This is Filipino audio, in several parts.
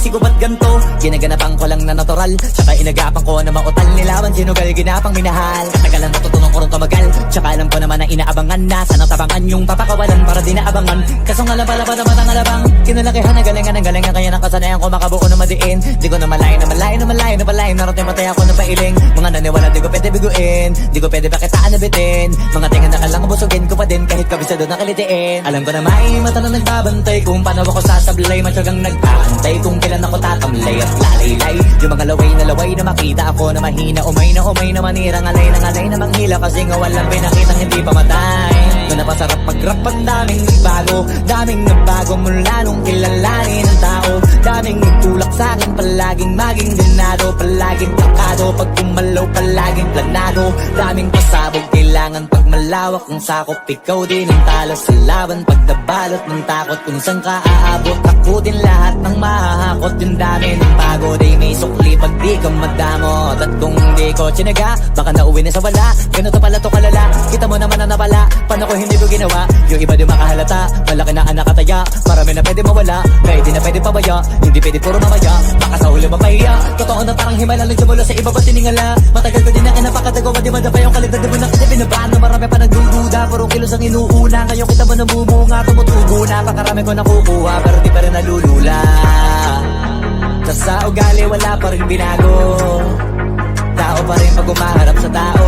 masisi ko ba't ganto? Ginaganapan ko lang na natural, tsaka inagapan ko na mautal. Nilawan sinugal, ginapang minahal. Katagalan matutunan ko rin tumagal, tsaka alam ko naman na inaabangan na sana tabangan yung papakawalan para di naabangan. Kaso nga lang pala pa naman ang alabang kinalakihan na galingan kaya ng kasanayan ko makabuo na madiin. Di ko na malayo narating matay ako na pailing. Mga naniwala di ko pwede biguin, di ko pwede pakitaan na bitin. Mga tinga na kalang busugin ko pa din kahit kabisado na kalitiin. Alam ko na may mata na nagbabantay kung paano ako sasablay. Matyagang nagpaantay kung kailan ako tatamlay at lalaylay. Yung mga laway na makita ako na mahina. Umay na manirang alay na manghila. Kasi nga walang pinakitang hindi pa matay. Doon napasarap mag-rap ang daming nagbago mula nung kilalanin ang tao. Daming nagtulak sa'kin, palaging maging ganado, palaging plakado, pag kumalaw palaging planado. Daming pasabog, kailangan pag malawak ang sakop. Ikaw din ang talo sa laban, pag nabalot ng takot kung saan ka aabot. Ako din lahat ng mahahakot, yung dami ng pagod ay may sukli pag di ka madamot. At kung hindi ko tsinaga, baka nauwi na sa wala. Ganito pala to kalala, kita mo naman na napala. Paano ko hindi ko ginawa, yung iba di makahalata. Malaki na anak kataya, marami na pwede mawala. Kaya di na pwede pabaya, hindi pwede puro mamaya. Baka sa huli mapahiya, totoo na parang himala nagsimula sa iba ba tiningala. Matagal ko din na napakatagawa, di madapa yung kaligtad. Di mo na kasi binabaan na marami pa nagdududa. Puro kilos ang inuuna, ngayon kita mo namumunga. Tumutubo na, pakarami ko nakukuha, pero di pa rin nalulula. Sa ugali wala pa rin binago, tao pa rin pag umaharap sa tao.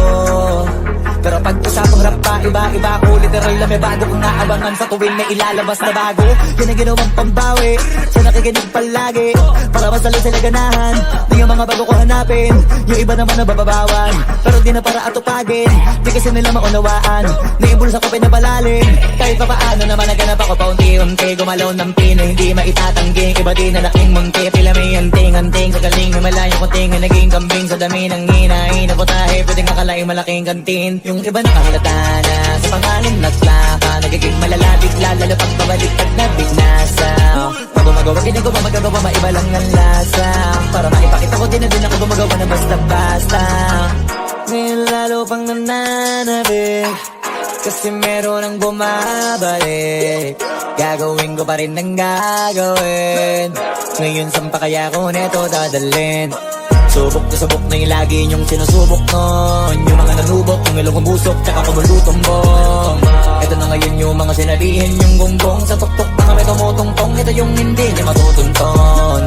Pero pag usapang rap pa, iba ko literal na may bago kong naabangan sa tuwing may ilalabas na bago. Yan ang ginawang pambawi sa nakikinig palagi, para masalo sila ganahan. Di yung mga bago ko hanapin, yung iba naman na bababawan. Pero di na para atupagin, di kasi nila maunawaan. Naimbulsa ko pinabalalim, kahit pa paano naman naganap ako paunti-unti. Gumalaw ng pino, hindi maitatangging. Iba din na laking munti, pila may anting-anting. Sa galing may malayo kunting na naging kambing. Sa dami ng hinahin ako tahe, pwedeng akalaing malaking kantin. Yung iba nakahalata na sa pangalan nagplaka, nagiging malalapit lalo pag pabaliktad na bignasa. Pag gumagawa, ginagawa, magagawa, maiba lang ang lasa. Para maipakita ko din na din ako gumagawa na basta-basta. Ngayon lalo pang nananabik, kasi meron ang bumabalik. Gagawin ko pa rin ang gagawin. Ngayon saan pa kaya ko neto dadalhin? Subok na yung lagi niyong sinusubok nun. Yung mga nanubok, yung ilong kumbusok, tsaka kumulutong bong. Ito na ngayon yung mga sinabihin yung gonggong. Sa tuktok na kami tumutungtong, ito yung hindi niya matutunton.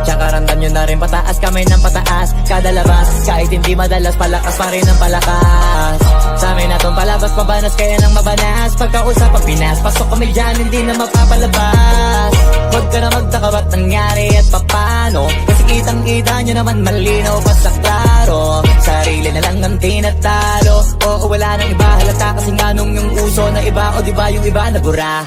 Tsaka randan nyo na rin pataas, kamay ng pataas. Kada labas, kahit hindi madalas, palakas pa rin ang palakas. Sa amin na tong palabas, pabanas kaya nang mabanas. Pagkausap ang Pinas, pasok kami dyan, hindi na mapapalabas. Huwag ka na magtaka ba't nangyari at papano, kasi kitang-kita nyo naman malinaw pa sa klaro. Sarili na lang ang tinatalo, oo wala nang iba halata. Kasi nga nung yung uso na iba, o diba yung iba nabura.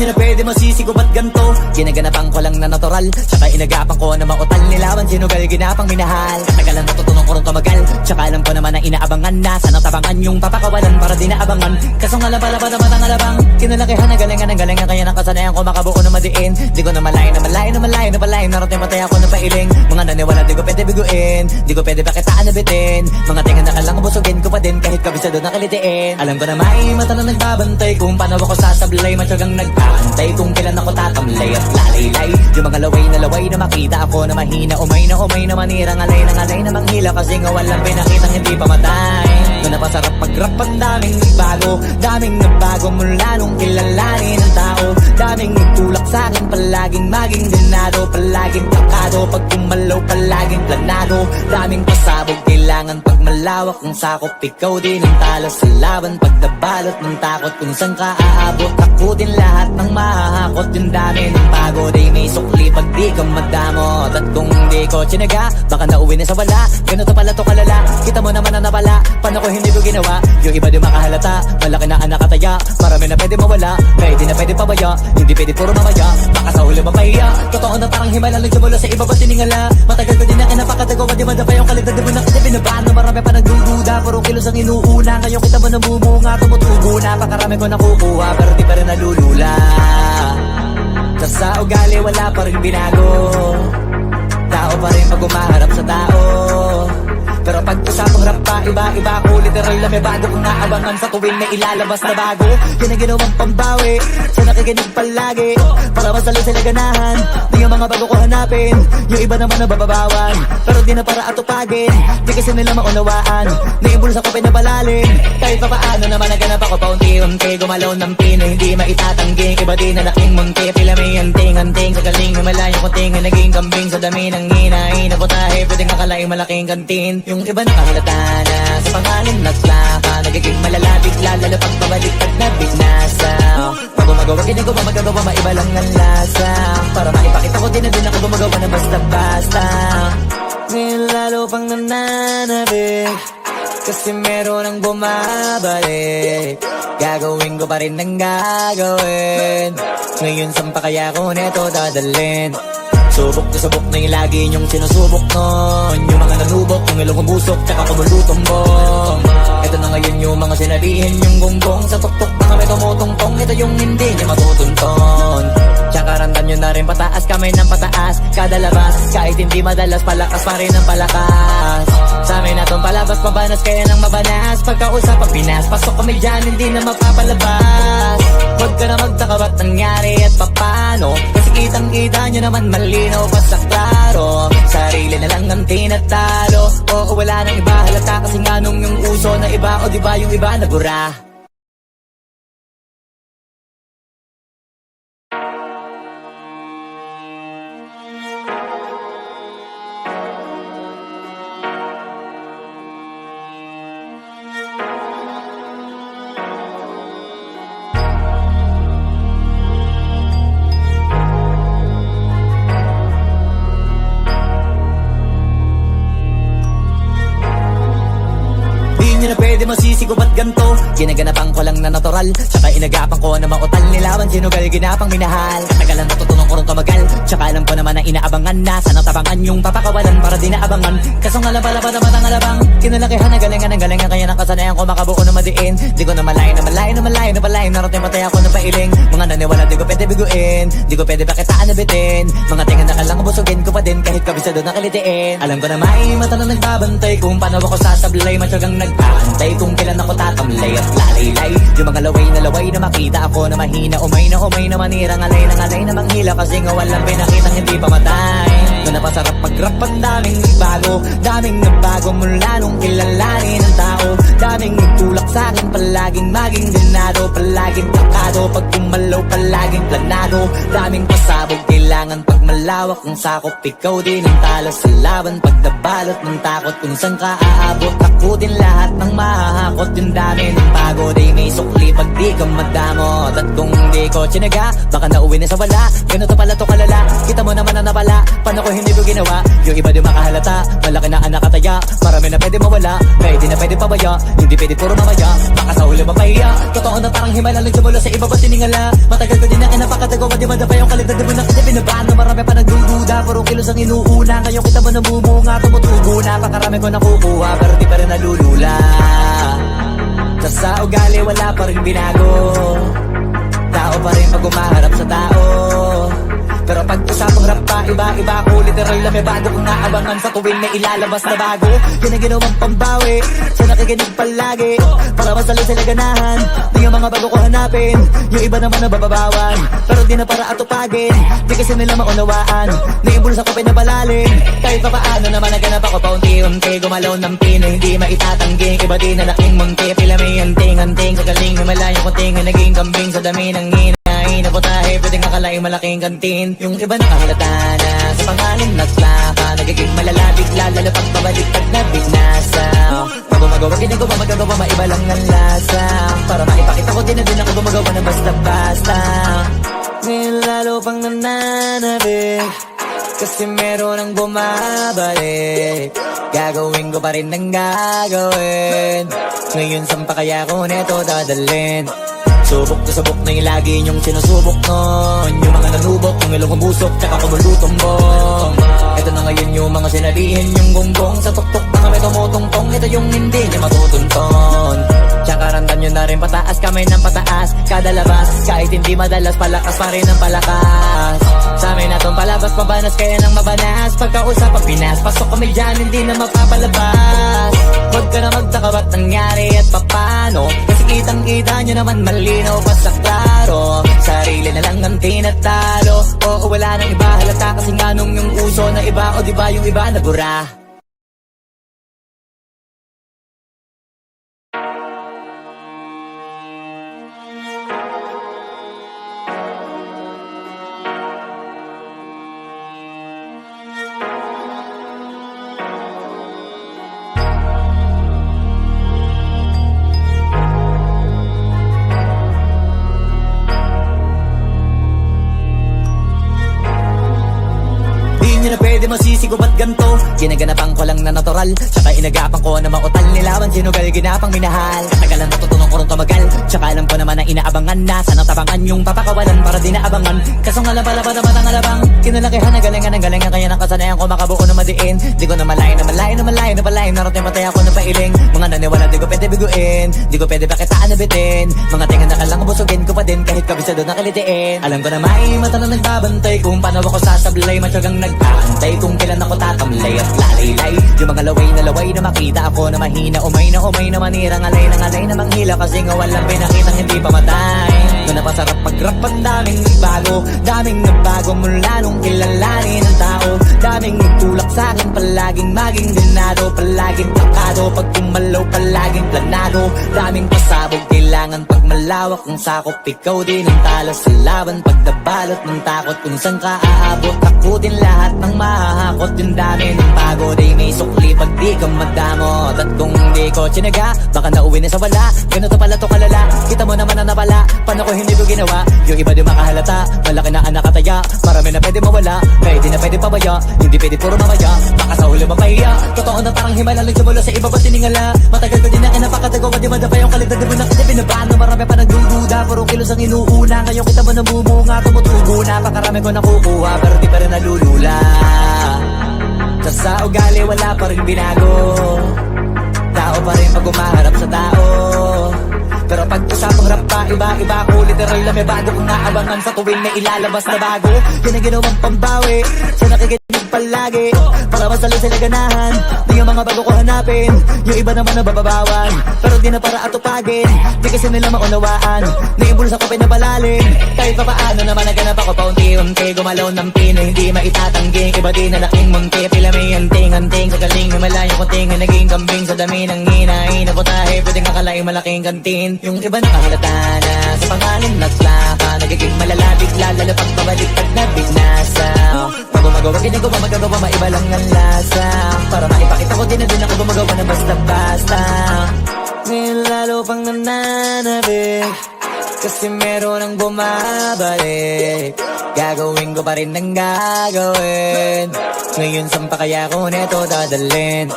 Di na pwede masisi ko ba't ganto? Ginaganapan ko lang na natural, tsaka inagapan ko na mautal. Nilawan sinugal, ginapang minahal. Katagalan matutunan ko rin tumagal, tsaka alam ko naman na inaabangan na sana tabangan yung papakawalan para di naabangan. Kaso nga lang pala pa naman ang alabang kinalakihan na galingan kaya ng kasanayan ko makabuo na madiin. Di ko na malayo narating matay ako na pailing. Mga naniwala di ko pwede biguin, di ko pwede pakitaan na bitin. Mga tinga na kalang busugin ko pa din kahit kabisado na kalitiin. Alam ko na may mata na nagbabantay kung paano ako sasablay. Matyagang nagpaantay kung kailan ako tatamlay at lalaylay. Yung mga laway na makita ako na mahina. Umay na manirang alay na manghila. Kasi nga walang pinakitang hindi pa matay. Doon napasarap mag-rap ang daming nagbago mula nung kilalanin ang tao. Daming nagtulak sa'kin, palaging maging ganado, palaging plakado, pag kumalaw palaging planado. Daming pasabog, kailangan pag malawak ang sakop, ikaw din ang talo sa laban. Pag nabalot ng takot kung saan ka aabot, ako din lahat ng mahahakot. Yung dami ng pagod ay may sukli pag di ka madamot. At kung hindi ko tsinaga, baka nauwi na sa wala. Ganito pala to kalala, kita mo naman na napala. Paano ko hindi ko ginawa, yung iba di makahalata. Malaki na anak kataya, marami na pwede mawala. Pwede na pwede pabaya, hindi pwede puro mamaya. Baka sa huli mapahiya, totoo na parang himala. Nagsimula sa iba ba tiningala. Matagal ko din na kinapakatagawa, di madapa yung kalidad. Di mo na kasi binabaan na marami pa nagdududa. Puro kilos ang inuuna, ngayon kita mo namumunga. Tumutubo na, pakarami ko nakukuha, pero di pa rin nalulula. Sa ugali wala pa rin binago, tao pa rin pag umaharap sa tao. Pero pag usapang rap pa, iba-iba ko. Literal na may bago kong naabangan sa tuwing may ilalabas na bago. Yan ang ginawang pambawi, sa nakikinig palagi, para masalo sila ganahan. Di yung mga bago ko hanapin, yung iba naman nabababawan. Pero di na para atupagin, di kasi nila maunawaan. Naibulsa ko pinapalalim, kahit pa paano naman naganap ako paunti-unti. Gumalaw ng pino, hindi maitatangging. Iba di na laking munti, pila may anting-anting. Sa galing na malayo kunting, naging kambing. Sa dami ng hinahin na putahe, pwedeng akalaing malaking kantin. Yung iba nakahalata na sa pangalan naglaka, nagiging malala bigla, lalo pag pabaliktad na binasa. Pag gumagawa, hindi ko ba magagawa, maiba lang ng lasa. Para maipakita ko din na din ako gumagawa na basta-basta. Ngayon lalo pang nananabik, kasi meron ang bumabalik. Gagawin ko pa rin ang gagawin. Ngayon saan pa kaya ko neto dadalhin? Subok na yung lagi niyong sinusubok nun. Yung mga nanubok, yung ilong kumbusok, tsaka kumulutong bong. Ito na ngayon yung mga sinabihin yung gonggong. Sa tuktok na kami tumutungtong, ito yung hindi niya matutunton. Tsaka randan nyo na rin pataas, kamay ng pataas. Kada labas, kahit hindi madalas, palakas pa rin ang palakas. Sa amin na tong palabas, pabanas kaya nang mabanas. Pagkausap pag pinas, pasok kami dyan, hindi na mapapalabas. Huwag ka na magtaka ba't nangyari at papano, kasi kitang-kita nyo naman malinaw pa sa klaro. Sarili na lang ang tinatalo, oo wala nang iba halata. Kasi nga nung yung uso na iba, o diba yung iba nabura. Na pwede masisi ko ba't ganto? Ginaganapan ko lang na natural, tsaka inagapan ko na mautal nilawan. Sinugal ginapang minahal, katagalan natutunong ko rin tumagal. Tsaka alam ko naman na inaabangan na, sana tabangan yung papakawalan para di naabangan. Kaso nga lang pala ba naman ang alabang, kinalakihan na galingan ng galingan. Kaya nakasanayan ko makabuo na madiin. Di ko na malayo na malayo na malayo na malayo. Narating matay ako ng pailing. Mga naniwala di ko pwede biguin, di ko pwede pakitaan na bitin. Mga tingan na kalang busugin ko pa din, kahit kabisado na kalitiin. Alam ko na may mata na nagbabantay kung paano ako sasablay. Matyagang nagpaantay kung kailan ako tatamlay at lalaylay. Yung mga laway na makita ako na mahina, umay na manira. Ngalay na manghila, kasi nga walang pinakitang hindi pa matay. Na napasarap mag-rap, ang daming nagbago mula nung kilalanin ang tao. Daming nagtulak sa'kin, palaging maging dinado, palaging plakado. Pag kumalaw, palaging planado. Daming pasabog, kailangan pag malawak ang sakop, ikaw din ang talo sa laban. Pag nabalot ng takot kung saan ka aabot, ako din lahat ng mahahakot. Yung dami ng pagod ay may sukli pag di ka madamot. At kung hindi ko tsinaga, baka nauwi na sa wala. Ganito pala to kalala, kita mo naman na napala. Paano ko hindi ko ginawa, yung iba di makahalata. Malaki na anak kataya, marami na pwede mawala. Pwede na pwede pabaya, hindi pwede puro mamaya. Baka sa huli mapahiya, totoo na parang himala. Nagsimula sa iba ba tiningala. Matagal ko din na kinapakatagawa, di madapa yung kalidad. Di mo na kasi binabaan na marami pa nagdududa. Puro kilos ang inuuna, ngayon kita mo namumunga. Tumutubo na, pakarami ko nakukuha, pero di pa rin nalulula. Sa ugali wala pa rin binago, tao pa rin pag umaharap sa tao. Pero pag usapang rap pa, iba-iba ko. Literal na may bago kong naabangan sa tuwing may ilalabas na bago. Yan ang ginawang pambawi, sa nakikinig palagi, para masalo sila ganahan. Di yung mga bago ko hanapin, yung iba naman nabababawan. Pero di na para atupagin, di kasi nila maunawaan. Naibulsa ko pinapalalim, kahit pa paano naman naganap ako paunti-unti. Gumalaw ng pino, hindi maitatangging. Iba di na laking munti, pila may anting-anting. Sa galing na malayo kunting, naging kambing. Sa dami ng hinahin na putahe, pwedeng akalaing malaking kantin. Yung iba nakahalata na sa pangalan na slaka, nagiging malala bigla lalo pag pabaliktad na binasa. Pag gumagawa ginagawa magagawa maiba lang ang lasa, para maipakita ko din na din ako gumagawa na basta-basta. Ngayon lalo pang nananabik, kasi meron ang bumabalik. Gagawin ko pa rin ang gagawin. Ngayon saan pa kaya ko neto dadalhin? Subok na subok na yung lagi niyong sinusubok nun. Yung mga nanubok, yung ilong umusok, tsaka kumulutumbong. Ito na ngayon yung mga sinabihin yung gonggong. Sa tuktok na kami tumutungtong, ito yung hindi niya matutunton. Tsaka randan nyo na rin pataas, kamay ng pataas. Kada labas, kahit hindi madalas, palakas pa rin ang palakas. Sa amin natong palabas, mabanas kaya nang mabanas. Pagkausap ang Pinas, pasok kami dyan, hindi na mapapalabas. Huwag ka na magtaka ba't nangyari at papano, kasi kitang-kita nyo naman malinaw pa sa klaro. Sarili na lang ang tinatalo, oo wala nang iba halata, kasi nga nung yung uso na iba, o diba yung iba nabura. Di nyo na pwede masisigo ba't ganto? Ginaganapan ko lang na natural, tsaka inagapan ko na mautal nilawan, sinugal ginapang minahal. Katagalan natutunan ko rin tumagal, tsaka alam ko naman na inaabangan na. Sanang tabangan yung papakawalan para di naabangan. Kasong alaba-laba naman ang alabang, kinalakihan na galingan ng galingan, kaya nakasanayan ko makabuo na madiin. Di ko na malayo na malayo na malayo na malayo, narating patay ako ng pailing. Mga naniwala di ko pwede biguin, di ko pwede pakitaan na bitin. Mga tinga na kalang busugin ko pa din, kahit kabisado na kalitiin. Alam ko na may mata na nagbabantay kung paano ako sasablay, matyagang nag-aantay kung kailan ako tatamlay at lalaylay. Yung mga laway na makita ako na mahina, umay na manirang alay na manghila, kasi nga walang pinakitang hindi pa matay. Doon na pasarap pag-rap, ang daming nagbago mula nung kilalanin ang tao. Daming nagtulak sa'kin, palaging maging dinado, palaging plakado, pag kumalaw palaging planado. Daming pasabog, kailangan pag malawak ang sakop, ikaw din ang talo sa laban, pagdabalot ng takot kung saan ka aabot. Ako din lahat ng mahahakot, yung dami ng pagod ay may sukli pag di ka madamot. At kung hindi ko tsinaga, baka nauwi na sa wala. Ganito pala to kalala, kita mo naman na napala, paano ko hindi ko ginawa? Yung iba di makahalata, malaki na anak kataya, marami na pwede mawala, pwede na pwede pabaya, hindi pwede puro mamaya, baka sa huli mapahiya. Totoo na parang himala lang simula sa iba ba tiningala. Matagal ko din na kinapakatagawa, di madapa yung kalidad, di mo na kasi binabano. Marami pa nagdududa, puro kilos ang inuuna, ngayon kita mo namumunga, tumutubo na, pakarami ko nakukuha, pero di pa rin nalulula. Sa ugali wala pa rin binago, tao pa rin pag umaharap sa tao. Pero pag usapang rap pa, iba-iba ko, literal na may bago kong naabangan sa tuwing na ilalabas na bago. Yan ang ginawang pambawi, sa nakikinig palagi, para masalo sila ganahan. Di yung mga bago ko hanapin, yung iba naman nabababawan, pero di na para atupagin, di kasi nila maunawaan. Naimbulsa ko pinapalalim, kahit pa paano naman naganap ako paunti-unti. Gumalaw ng pino, hindi maitatanggi, iba di na laking munti. Pila may anting-anting, sa galing may malayong kunting, naging kambing sa dami ng hinahin na putahe, pwedeng akalaing malaking kantin. Yung iba nakahalata na sa pangalan na slaka, nagiging malala bigla lalo pag pabaliktad na binasa. Pag gumagawa ginagawa magagawa maiba lang ang lasa, para maipakita ko din na din ako gumagawa na basta-basta. Ngayon lalo pang nananabik, kasi meron ang bumabalik. Gagawin ko pa rin ang gagawin. Ngayon saan pa kaya ko neto dadalhin?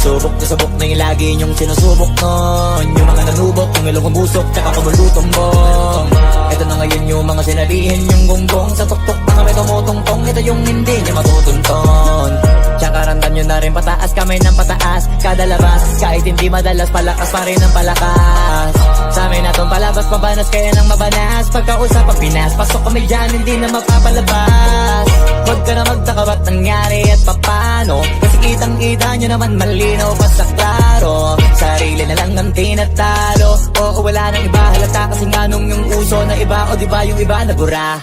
Subok na yung lagi niyong sinusubok nun. Yung mga nanubok, yung ilong umusok, tsaka kumulutumbong. Ito na ngayon yung mga sinabihin yung gonggong. Sa tuktok na kami tumutungtong, ito yung hindi niya matutunton. Tsaka randan nyo na rin pataas, kamay ng pataas. Kada labas, kahit hindi madalas, palakas pa rin ang palakas. Sa amin natong palabas, mabanas kaya nang mabanas. Pagkausap ang Pinas, pasok kami dyan, hindi na mapapalabas. Huwag ka na magtaka ba't nangyari at papano, kasi kitang-kita nyo naman malinaw pa sa klaro. Sarili na lang ang tinatalo, oo wala nang iba halata, kasi nga nung yung uso na iba, o diba yung iba nabura.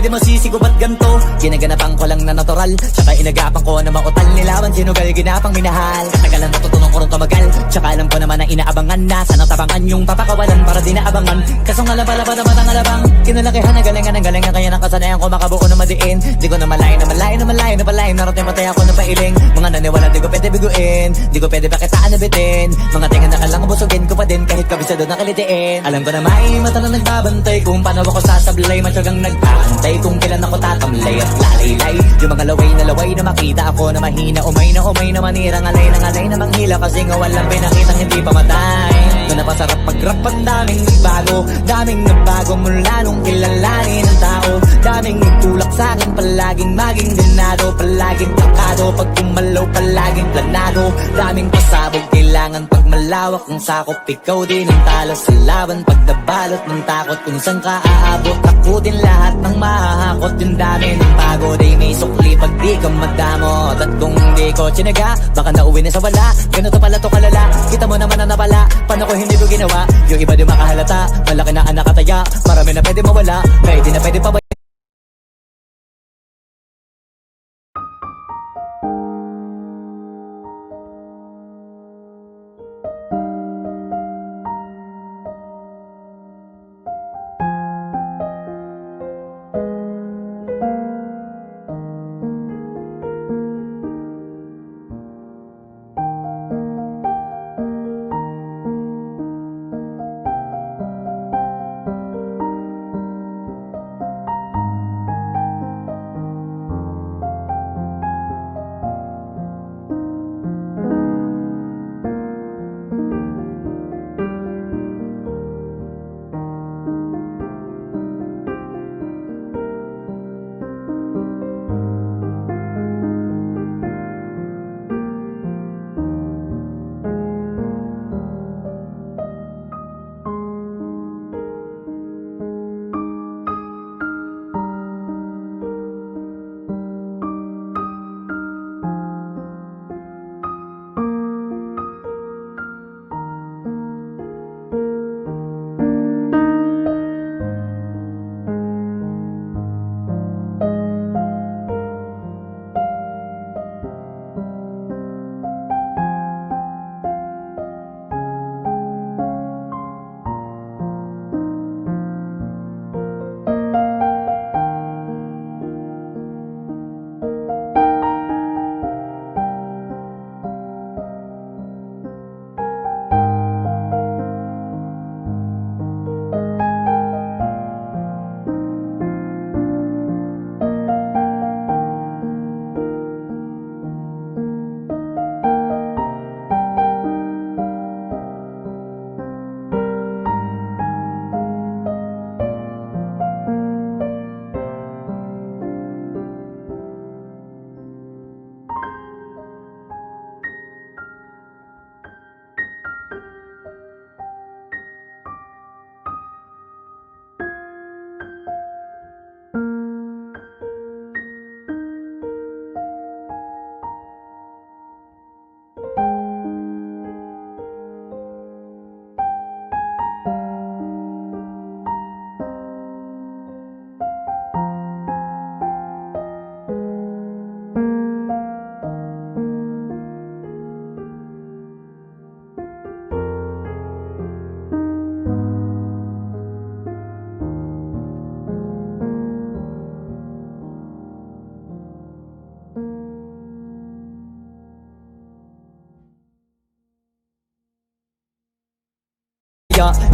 pwede masisigo ba't ganto? Ginaganapan ko lang na natural, tsaka inagapan ko na mautal nilawan, sinugal ginapang minahal. Katagalan natutunan ko rin tumagal, tsaka alam ko naman na inaabangan na sana tabangan yung papakawalan para di naabangan. Kaso nga lang pala pa naman ang alabang kinalakihan na galingan kaya nakasanayan ko makabuo na madiin. Di ko na malayo na malayo na malayo na palayo, narating matay ako na pailing. Mga naniwala di ko pwede biguin, di ko pwede pakitaan na bitin. Mga tinga na kalang busugin ko pa din kahit kabisado na kalitiin. Alam ko na may mata na nagbabantay kung paano ako sasablay, matyagang nagpaantay kung kailan ako tatamlay at lalaylay. Yung mga laway na makita ako na mahina, umay na manirang alay na manghila, kasi nga walang pinakitang hindi pa matay. Doon napasarap pag-rap, ang daming nagbago mula nung kilalanin ang tao. Daming nagtulak sa'kin, palaging maging ganado, palaging takado, pag kumalaw palaging planado. Daming pasabog, kailangan pag malawak ang sakop, ikaw din ang talo sa laban. Pag nabalot ng takot kung saan ka aabot, ako din lahat ng mahahakot. Yung dami ng pagod ay may sukli pag di ka madamot. At kung di ko tsinaga, baka nauwi na sa wala. Ganito pala to kalala, kita mo naman na napala. Paano ko hindi ko ginawa, yung iba di makahalata. Malaki na anak kataya, marami na pwede mawala, pwede na pwede pa ba.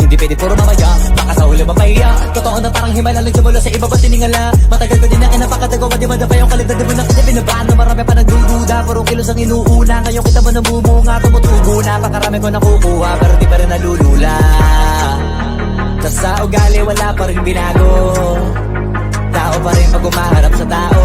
Hindi pwede puro mamaya, baka sa huli mapahiya. Totoo na parang himala, nagsimula sa iba ba tiningala. Matagal ko din na napakatagawa, di madapa yung kalidad. Di mo na kasi binabaan na marami pa nagdududa. Puro kilos ang inuuna, ngayon kita mo namumunga. Tumutubo na, pakarami ko nakukuha, pero di pa rin nalulula. Tas sa ugali wala pa rin binago, tao pa rin pag umaharap sa tao.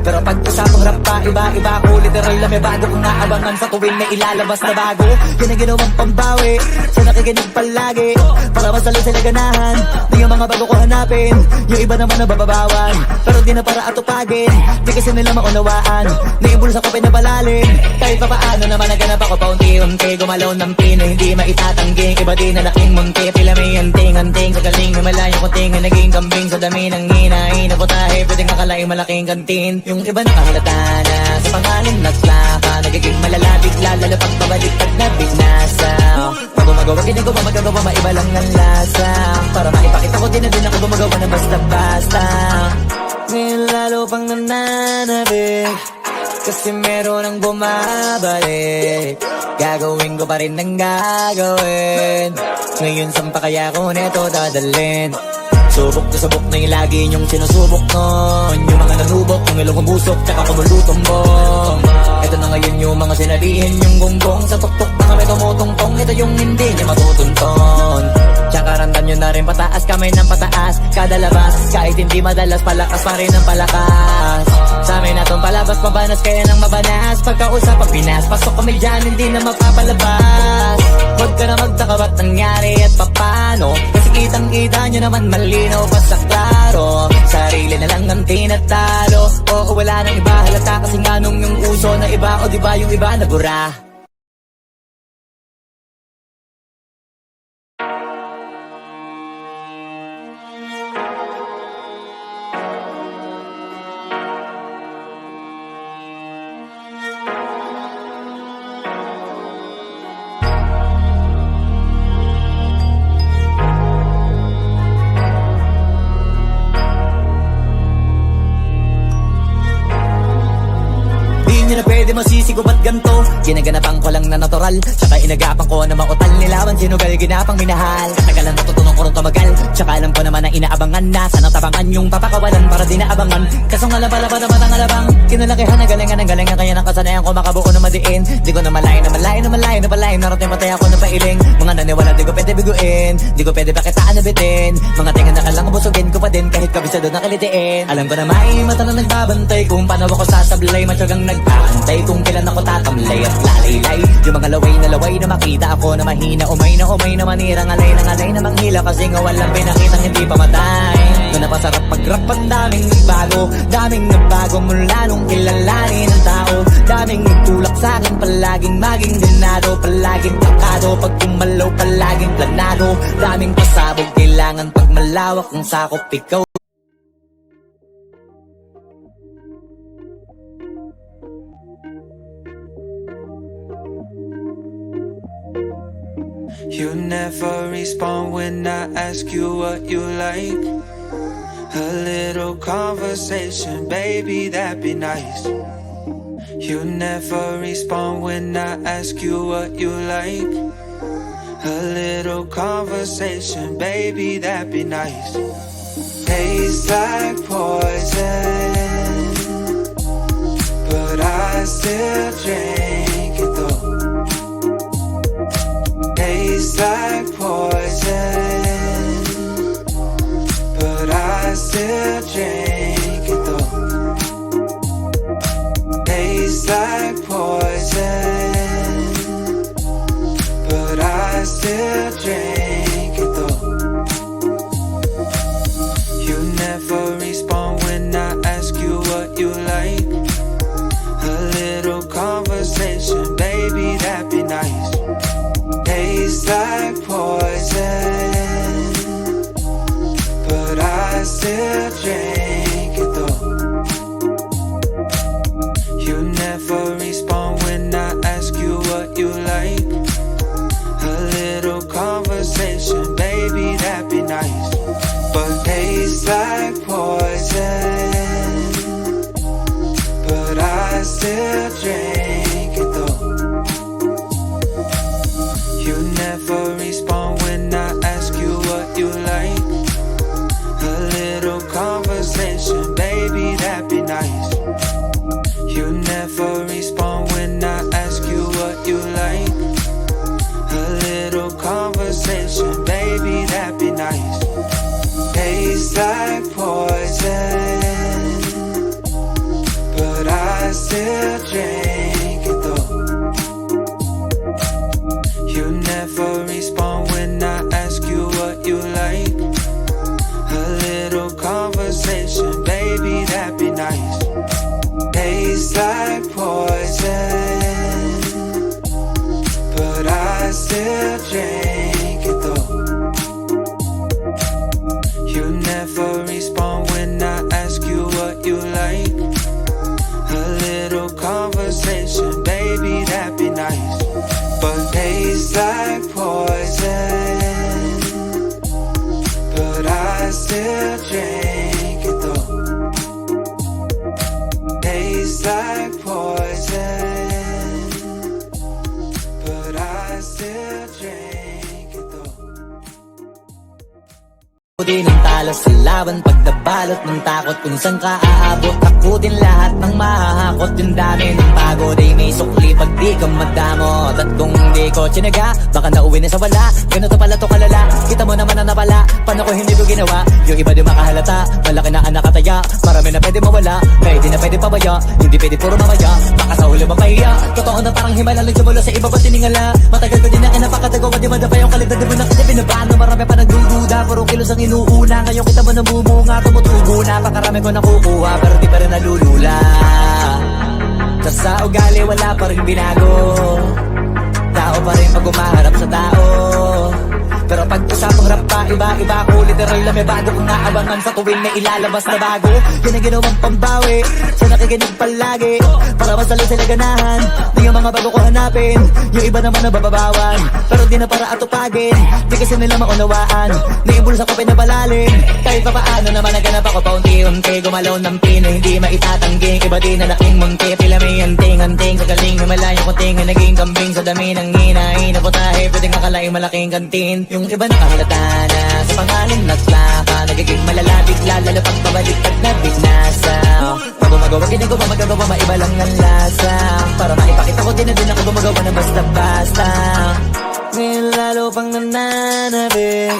Pero pag usapang rap pa, iba-iba ko. Literal na may bago kong naabangan sa tuwing may ilalabas na bago. Yan ang ginawang pambawi sa nakikinig palagi, para masalo sila ganahan. Di yung mga bago ko hanapin, yung iba naman na bababawan. Pero di na para atupagin, di kasi nila maunawaan. Naimbulsa ko pinapalalim, kahit pa paano naman naganap ako paunti-unti. Gumalaw ng pino, hindi maitatangging. Iba din na laking munti, pila may anting-anting. Sa galing na malayo kunting na naging kambing sa dami ng hinahin. ating akalaing malaking kantin. Yung iba nakahalata na sa pangalan naglaka, nagiging malalapit lalo pag pabaliktad na binasa. Pag gumagawa, ginagawa, magagawa, maiba lang ng lasa. Para maipakita ko din na din ako gumagawa na basta-basta. Ngayon lalo pang nananabik, kasi meron ang bumabalik. Gagawin ko pa rin ang gagawin. Ngayon saan pa kaya ko neto dadalhin? Subok na subok na yung lagi niyong sinusubok nun. Yung mga nanubok, yung ilong busok, tsaka kumulutong bong. Ito na ngayon yung mga sinalihin, yung gonggong. Sa tuktok na kami tumutungtong, ito yung hindi niya matutunton. Tsaka randan nyo na rin pataas, kamay ng pataas. Kada labas, kahit hindi madalas, palakas pa rin ang palakas. Sa amin na tong palabas, mabanas kaya nang mabanas. Pagkausap ang Pinas, pasok kami dyan, hindi na mapapalabas. Huwag ka na magtaka ba't nangyari at papano, kasi kitang-kita nyo naman malinaw pa sa klaro. Sarili na lang ang tinatalo. Oo, wala nang iba, halata kasi nga nung yung uso na iba. O diba yung iba nabura? Hindi na pwede masisigo ba't ganto? Ginaganapan ko lang na natural, tsaka inagapan ko na mautal nilawan, sinugal ginapang minahal. Katagalan natutunan ko rin tumagal, tsaka alam ko naman na inaabangan na sanang tabangan yung papakawalan para di naabangan. Kaso nga lang pala pa naman ang alabang, kinalakihan na galingan kaya ng kasanayan ko makabuo na madiin. Di ko na malayo na malayo na malayo na palayo, narating matay ako ng pailing. Mga naniwala di ko pwede biguin, di ko pwede pakitaan na bitin. Mga tinga na kalang busugin ko pa din kahit kabisado na kalitiin. Alam ko na may mata na nagbabantay kung paano ako sasablay, matyagang nagpaantay kung kailan ako tatamlay at lalaylay. Yung mga laway na makita ako na mahina, umay na manirang alay na manghila, kasi nga walang pinakitang hindi pa matay. Doon napasarap pag-rap, ang daming nagbago mula nung kilalanin ng tao. Daming nagtulak sa'kin, palaging maging ganado, palaging takado, pag kumalaw palaging planado. Daming pasabog, kailangan pag malawak ang sakop ikaw. You never respond when I ask you what you like. A little conversation, baby, that'd be nice. You never respond when I ask you what you like. A little conversation, baby, that'd be nice. Tastes like poison, but I still drink it though. Tastes like poison, but I still drink it though. Tastes like poison, but I still drink it though. You never respond when I ask you what you like. A little conversation, baby, that'd be nice. Tastes like poison, but I still drink it though. You never respond when I ask you what you like. A little conversation, baby, that'd be nice. But tastes like poison, but I still drink it though. You never respond when I ask you what you like. A little conversation, baby, that'd be nice. You never respond when I ask you what you like. A little conversation, baby, that'd be nice. Tastes like poison, but I still drink it though. You never respond when I ask you what you like. A little conversation, baby, that'd be nice. Tastes like poison, but I still drink it though. You never respond when I ask you what still drink it though. Tastes like poison, but I still drink it though. Ako din ang talo sa laban pag nabalot ng takot. Kung saan ka aabot, ako din lahat ng mahahakot. Yung dami ng pagod ay may sukli pag di ka madamot. At kung hindi ko tsinaga, baka nauwi na sa wala. Ganito pala to kalala, kita mo naman na napala. Paano ko hindi ko ginawa? Yung iba di makahalata, malaki na anak kataya. Marami na pwede mawala, pwede na pwede pabaya. Hindi pwede puro mamaya, baka sa huli mapahiya. Totoo na parang himala lang simula sa iba ba tiningala. Matagal ko din na kinapakatagawa, di madapa yung kalidad. Di mo na kasi binabaan na marami pa nagdududa. Puro kilos ang inuuna, ngayon kita mo namumunga. Tumutubo na, pakarami ko nakukuha, pero di pa rin nalulula. Sa ugali wala pa rin binago, tao pa rin pag umaharap sa tao. Pero pag usapang rap pa, iba-iba ko. Literal na may bago kong naabangan sa tuwing may ilalabas na bago. Yan ang ginawang pambawi, sa nakikinig palagi, para masalo sila ganahan. Di yung mga bago ko hanapin, yung iba naman nabababawan, pero di na para atupagin. Di kasi nila maunawaan, naibulsa ko pinabalalim. Kahit pa paano naman naganap ako paunti-unti. Gumalaw ng pino, hindi maitatangging. Iba din na laking munti, pila may anting-anting. Sa galing himalayang kunting, naging kambing. Sa dami ng hinahin na putahe, pwedeng akalaing malaking kantin. Yung iba nakahalata na sa pangalan na plaka, nagiging malala bigla, lalo pag pabaliktad na binasa. Pag gumagawa, hindi ko pa magagawa, maiba lang ang lasa. Para maipakita ko din na din ako gumagawa ng basta-basta. Ngayon lalo pang nananabik,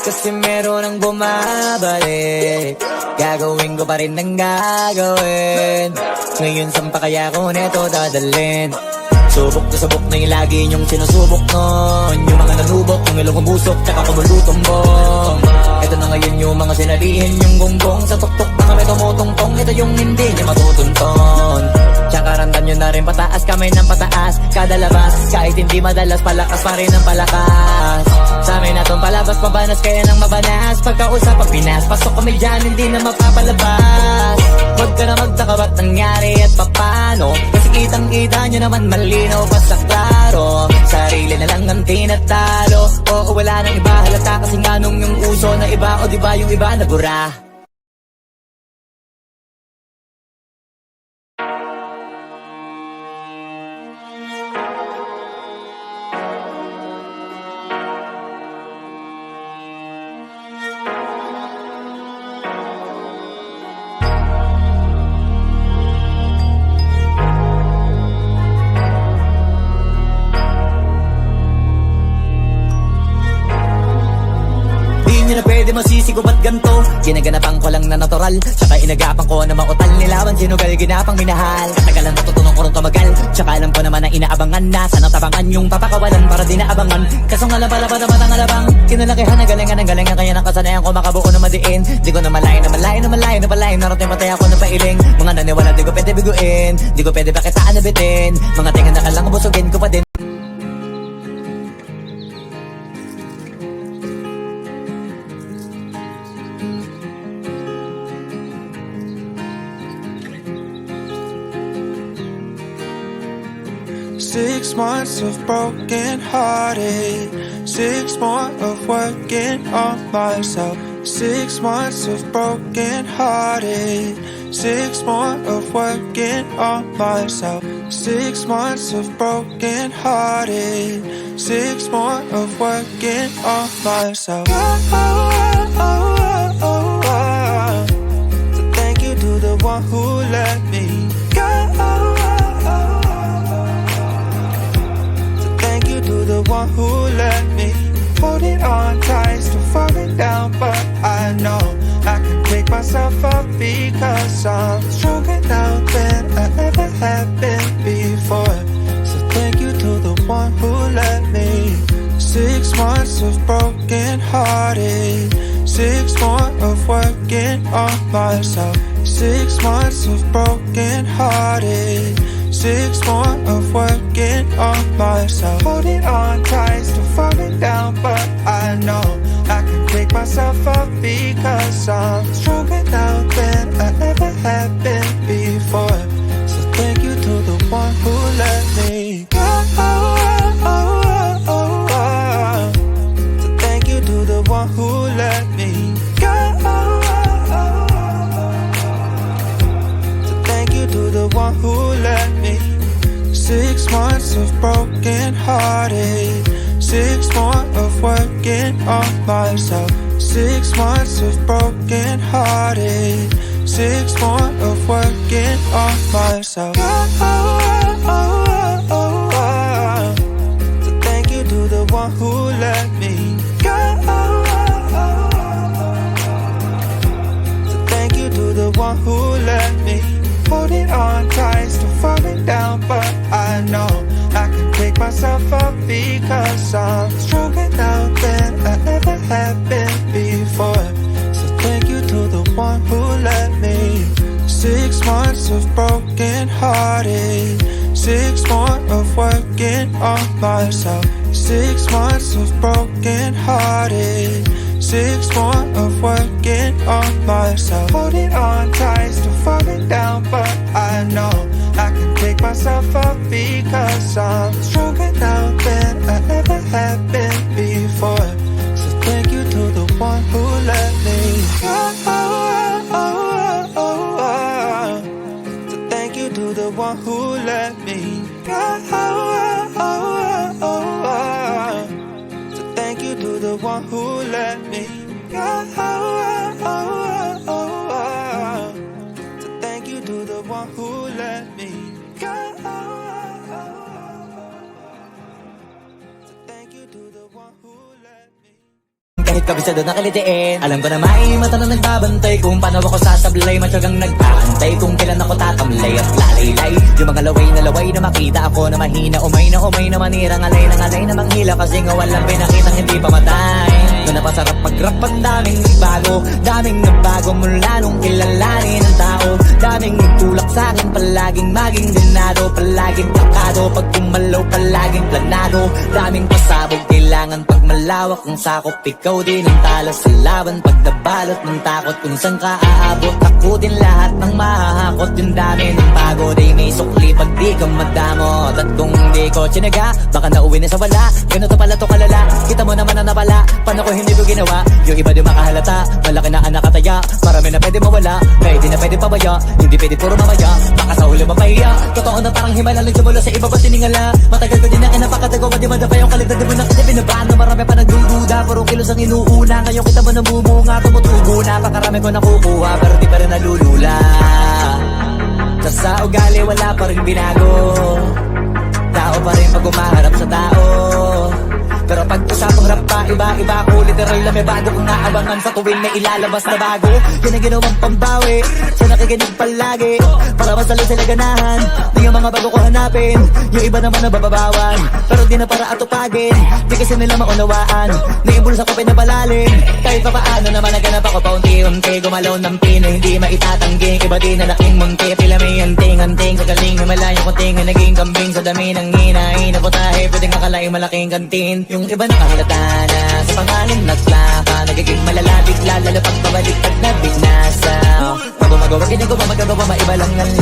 kasi meron ang bumabalik. Gagawin ko pa rin ang gagawin. Ngayon saan pa kaya ko neto dadalhin? Subok na subok na yung lagi niyong sinusubok nun. Yung mga nanubok, yung ilong umusok, tsaka kumulutumbong. Ito na ngayon yung mga sinalihin yung gonggong. Sa tuktok na kami tumutungtong, ito yung hindi niya matutunton. Tsaka randan nyo na rin pataas, kamay ng pataas. Kada labas, kahit hindi madalas, palakas pa rin ang palakas. Sa amin na tong palabas, mabanas kaya nang mabanas. Pagkausap ang Pinas, pasok kami dyan, hindi na mapapalabas. Huwag ka na magtaka ba't nangyari at papano, kasi kitang-kita nyo naman malinaw pa sa klaro. Sarili na lang ang tinatalo, oo wala nang iba halata. Kasi nga nung yung uso na iba, o diba yung iba nabura. Di na pwede masisi ko ba't ganto. Ginaganapan ko lang na natural, tsaka inagapan ko na mautal nilawan. Sinugal ginapang minahal, katagalan natutunan ko rin tumagal. Tsaka alam ko naman na inaabangan na, sana tabangan yung papakawalan para di naabangan. Kaso nga lang pala ba naman ang alabang, kinalakihan na galingan ng galingan. Kaya nakasanayan ko makabuo na madiin. Di ko na malayo na malayo na malayo na malayo. Narating matay ako ng pailing. Mga naniwala di ko pwede biguin, di ko pwede pakitaan na bitin. Mga tingan na kalang busugin ko pa din. Six months of broken hearted, 6 more of working on myself. 6 months of broken hearted, 6 more of working on myself. 6 months of broken hearted, 6 more of working on myself. So thank you to the one who let me go. To the one who let me hold it on tight, still falling down, but I know I can pick myself up because I'm stronger now than I ever have been before. So thank you to the one who let me. 6 months of broken hearted, 6 more of working on myself. 6 months of broken hearted, 6 more of working on myself. Holding on tight, still falling down, but I know I can pick myself up because I'm stronger now than I ever have been before. So thank you to the one who let me go. So thank you to the one who let me go. of broken hearted, 6 more of working on myself. 6 months of broken hearted, 6 more of working on myself. So thank you to the one who let me go. So thank you to the one who let me holding on tight, still falling down, but I know I can pick myself up because I'm stronger now than I ever have been before. So thank you to the one who let me. 6 months of broken hearted, 6 more of working on myself. 6 months of broken hearted, 6 more of working on myself. Holding on tight, still falling down, but I know I can pick myself up because I'm stronger now than I ever have been before. So thank you to the one who let me go. So thank you to the one who let me go. So thank you to the one who let me go. So thank you to the one who let me go. So thank you to the one who let me. Kahit kabisado na kalitiin, alam ko na may mata na nagbabantay kung paano ako sasablay, matyagang nagpaantay kung kailan ako tatamlay at lalaylay. Yung mga laway na makita ako na mahina, umay na manirang alay na manghila kasi nga walang pinakitang hindi pamatay. Doon na pasarap mag-rap, ang daming nagbago mula nung kilalanin ang tao. Daming nagtulak sa'kin, palaging maging ganado, palaging plakado, pag kumalaw palaging planado. Daming pasabog, kailangan pag malawak ang sakop, ikaw din ang talo sa laban. Pag nabalot ng takot kung saan ka aabot, ako din lahat ng mahahakot. Yung dami ng pagod ay may sukli pag di ka madamot. At kung di ko tsinaga, baka nauwi na sa wala. Ganito pala to kalala, kita mo naman na napala. Paano ko hindi ko ginawa, yung iba di makahalata. Malaki na anak kataya, marami na pwede mawala, pwede na pwede pabaya, hindi pwede puro mamaya, baka sa huli mapahiya. Totoo na parang himala, nagsimula sa iba ba tiningala. Matagal ko din na kinapakatagawa, di madapa yung kalidad, di mo na kasi binabaan na marami pa nagdududa. Puro kilos ang inuuna, ngayon kita mo namumunga, tumutubo na, pakarami ko nakukuha, pero di pa rin nalulula. Sa ugali wala pa rin binago, tao pa rin pag umaharap sa tao. Pero pag usapang rap pa, iba ko literal na may bago kong naabangan sa tuwing may ilalabas na bago. Yan ang ginawang pambawi sa nakikinig palagi, para masalo sila ganahan. Di yung mga bago ko hanapin, yung iba naman nabababawan, pero di na para atupagin, di kasi nila maunawaan. Naimbulsa ko pinapalalim, kahit pa paano naman naganap ako paunti-unti. Gumalaw ng pino, hindi maitatangging, iba di na laking munti. Pila may anting-anting, sa galing himalayang kunting, naging kambing sa dami ng hinahin na putahe, pwedeng akalaing malaking kantin. Yung iba nakahalata na sa pangalan naglaka, nagiging malalapit lalo pag pabaliktad na binasa. Pag gumagawa, ginagawa, magagawa, maiba lang ang